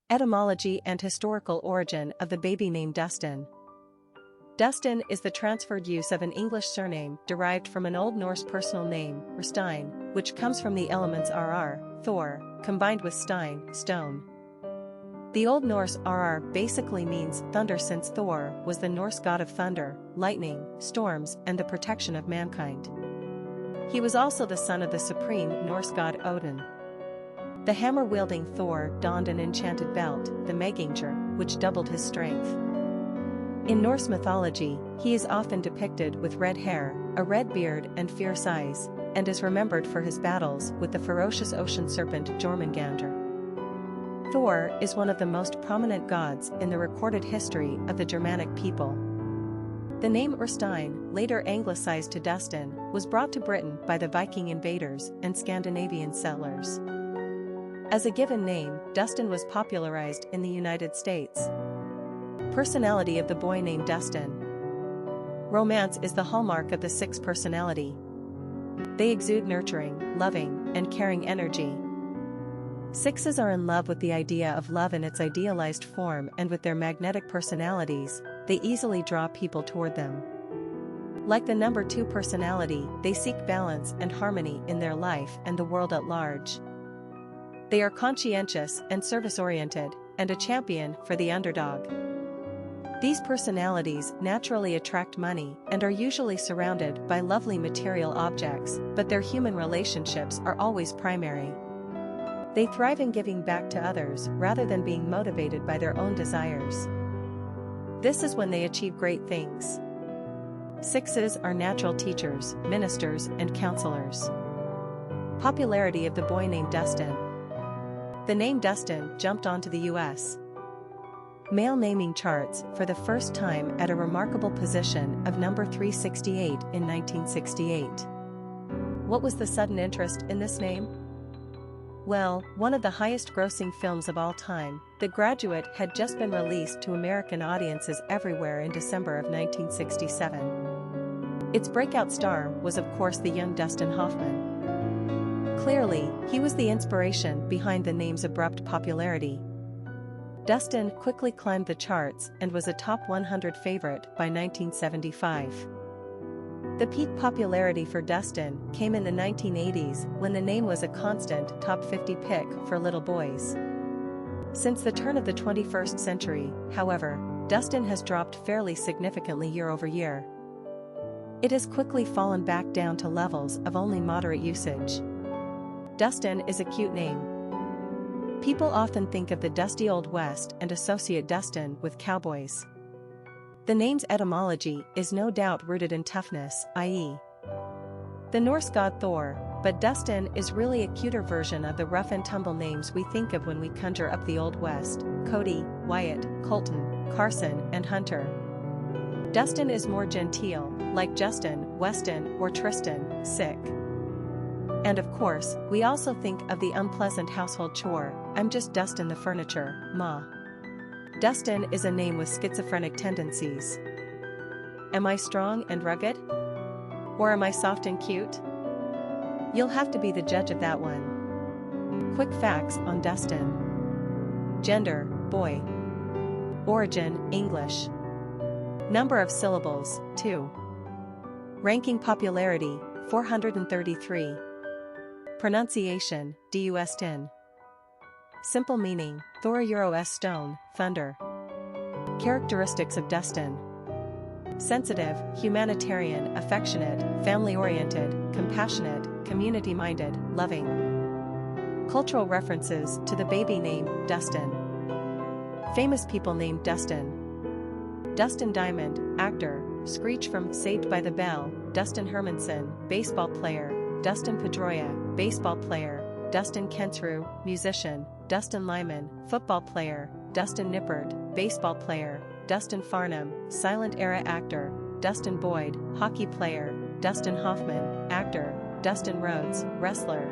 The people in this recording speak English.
Etymology and historical origin of the baby name Dustin. Dustin is the transferred use of an English surname derived from an Old Norse personal name, stein, which comes from the elements rr, Thor, combined with stein, stone. The Old Norse rr basically means thunder, since Thor was the Norse god of thunder, lightning, storms, and the protection of mankind. He was also the son of the supreme Norse god Odin. The hammer-wielding Thor donned an enchanted belt, the Megingjur, which doubled his strength. In Norse mythology, he is often depicted with red hair, a red beard and fierce eyes, and is remembered for his battles with the ferocious ocean serpent Jormungandr. Thor is one of the most prominent gods in the recorded history of the Germanic people. The name Stein, later anglicized to Dustin, was brought to Britain by the Viking invaders and Scandinavian settlers. As a given name, Dustin was popularized in the United States. Personality of the boy named Dustin. Romance is the hallmark of the Six personality. They exude nurturing, loving, and caring energy. Sixes are in love with the idea of love in its idealized form, and with their magnetic personalities, they easily draw people toward them. Like the number 2 personality, they seek balance and harmony in their life and the world at large. They are conscientious and service-oriented, and a champion for the underdog. These personalities naturally attract money and are usually surrounded by lovely material objects, but their human relationships are always primary. They thrive in giving back to others rather than being motivated by their own desires. This is when they achieve great things. Sixes are natural teachers, ministers, and counselors. Popularity of the boy named Dustin. The name Dustin jumped onto the U.S. male naming charts for the first time at a remarkable position of number 368 in 1968. What was the sudden interest in this name? Well, one of the highest-grossing films of all time, The Graduate, had just been released to American audiences everywhere in December of 1967. Its breakout star was of course the young Dustin Hoffman. Clearly, he was the inspiration behind the name's abrupt popularity. Dustin quickly climbed the charts and was a top 100 favorite by 1975. The peak popularity for Dustin came in the 1980s, when the name was a constant top 50 pick for little boys. Since the turn of the 21st century, however, Dustin has dropped fairly significantly year over year. It has quickly fallen back down to levels of only moderate usage. Dustin is a cute name. People often think of the dusty Old West and associate Dustin with cowboys. The name's etymology is no doubt rooted in toughness, i.e., the Norse god Thor, but Dustin is really a cuter version of the rough-and-tumble names we think of when we conjure up the Old West: Cody, Wyatt, Colton, Carson, and Hunter. Dustin is more genteel, like Justin, Weston, or Tristan, sick. And of course, we also think of the unpleasant household chore: I'm just dustin' the furniture, ma. Dustin is a name with schizophrenic tendencies. Am I strong and rugged? Or am I soft and cute? You'll have to be the judge of that one. Quick facts on Dustin. Gender, boy. Origin, English. Number of syllables, 2. Ranking popularity, 433. Pronunciation, Dustin. Simple meaning, Thorâ stone, thunder. Characteristics of Dustin. Sensitive, humanitarian, affectionate, family-oriented, compassionate, community-minded, loving. Cultural references to the baby name, Dustin. Famous people named Dustin. Dustin Diamond, actor, Screech from Saved by the Bell; Dustin Hermanson, baseball player; Dustin Pedroia, baseball player; Dustin Kensrue, musician; Dustin Lyman, football player; Dustin Nippert, baseball player; Dustin Farnham, silent-era actor; Dustin Boyd, hockey player; Dustin Hoffman, actor; Dustin Rhodes, wrestler;